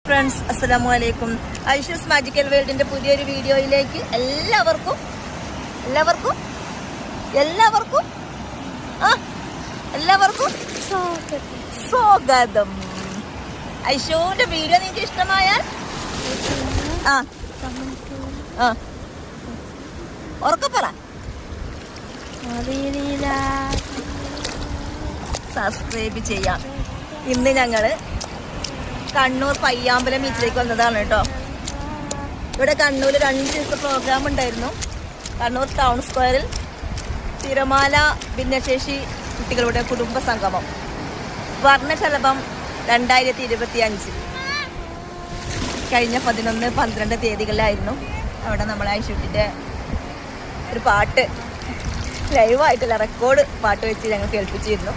Friends, അസ്സലാമു അലൈക്കും. Aishu's magical വേൾഡിന്റെ പുതിയൊരു വീഡിയോയിലേക്ക് എല്ലാവർക്കും സ്വാഗതം. ഐഷൂന്റെ വീഡിയോ നിങ്ങൾക്ക് ഇഷ്ടമായാൽ ഉറക്കപ്പറ സബ്സ്ക്രൈബ് ചെയ്യാം. ഇന്ന് ഞങ്ങള് കണ്ണൂർ പയ്യാമ്പലം ബീച്ചിലേക്ക് വന്നതാണ് കേട്ടോ. ഇവിടെ കണ്ണൂർ 2 ദിവസത്തെ പ്രോഗ്രാം ഉണ്ടായിരുന്നു. കണ്ണൂർ ടൗൺ സ്ക്വയറിൽ തിരമാല ഭിന്നശേഷി കുട്ടികളുടെ കുടുംബ സംഗമം വർണ്ണശലഭം 2025 കഴിഞ്ഞ 11, 12 തീയതികളിലായിരുന്നു. അവിടെ നമ്മൾ ഐഷൂട്ടിൻ്റെ ഒരു പാട്ട് ലൈവായിട്ടുള്ള റെക്കോർഡ് പാട്ട് വെച്ച് ഞങ്ങൾ കേൾപ്പിച്ചിരുന്നു.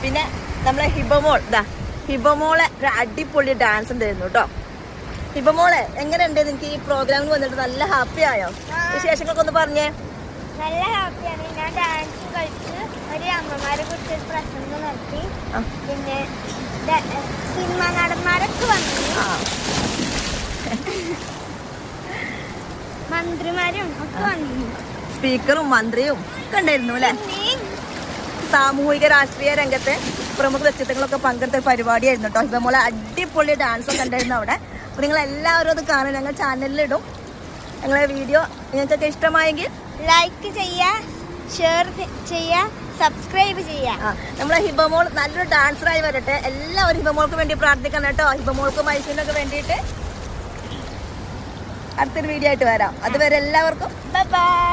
പിന്നെ നമ്മളെ ഹിബമോളെ ഒരു അടിപൊളി ഡാൻസ് ഉണ്ടായിരുന്നു കേട്ടോ. ഹിബമോളെ എങ്ങനെയുണ്ട്? എനിക്ക് ഈ പ്രോഗ്രാമിൽ വന്നിട്ട് നല്ല ഹാപ്പി ആയോ? വിശേഷങ്ങളൊക്കെ ഒന്ന് പറഞ്ഞേ. നല്ല ഹാപ്പിയാണ്. ഞാൻ ഡാൻസ് കളിച്ച് ഒരു അമ്മമാരെ കുറിച്ച് പ്രസംഗം നടത്തി. പിന്നെ സിനിമ നടന്മാരൊക്കെ വന്നു, മന്ത്രിമാരും ഒക്കെ വന്നു, സ്പീക്കറും മന്ത്രിയും ഒക്കെ ഉണ്ടായിരുന്നു അല്ലെ. സാമൂഹിക രാഷ്ട്രീയ രംഗത്തെ പ്രമുഖ വ്യക്തിത്വങ്ങളൊക്കെ പങ്കെടുത്ത പരിപാടിയായിരുന്നു കേട്ടോ. ഹിബമോളെ അടിപൊളി ഡാൻസ് ഒക്കെ ഉണ്ടായിരുന്നു അവിടെ. അപ്പോൾ നിങ്ങൾ എല്ലാവരും അത് കാണും. ഞങ്ങൾ ചാനലിലിടും. ഞങ്ങളെ വീഡിയോ നിങ്ങൾക്കൊക്കെ ഇഷ്ടമായെങ്കിൽ ലൈക്ക് ചെയ്യുക, ഷെയർ ചെയ്യുക, സബ്സ്ക്രൈബ് ചെയ്യുക. നമ്മളെ ഹിബമോൾ നല്ലൊരു ഡാൻസറായി വരട്ടെ. എല്ലാവരും ഹിബമോൾക്ക് വേണ്ടി പ്രാർത്ഥിക്കണം കേട്ടോ. ഹിബമോൾക്കും ഐശ്വര്യനൊക്കെ വേണ്ടിയിട്ട് അടുത്തൊരു വീഡിയോ ആയിട്ട് വരാം. അതുവരെ എല്ലാവർക്കും ബൈ ബൈ.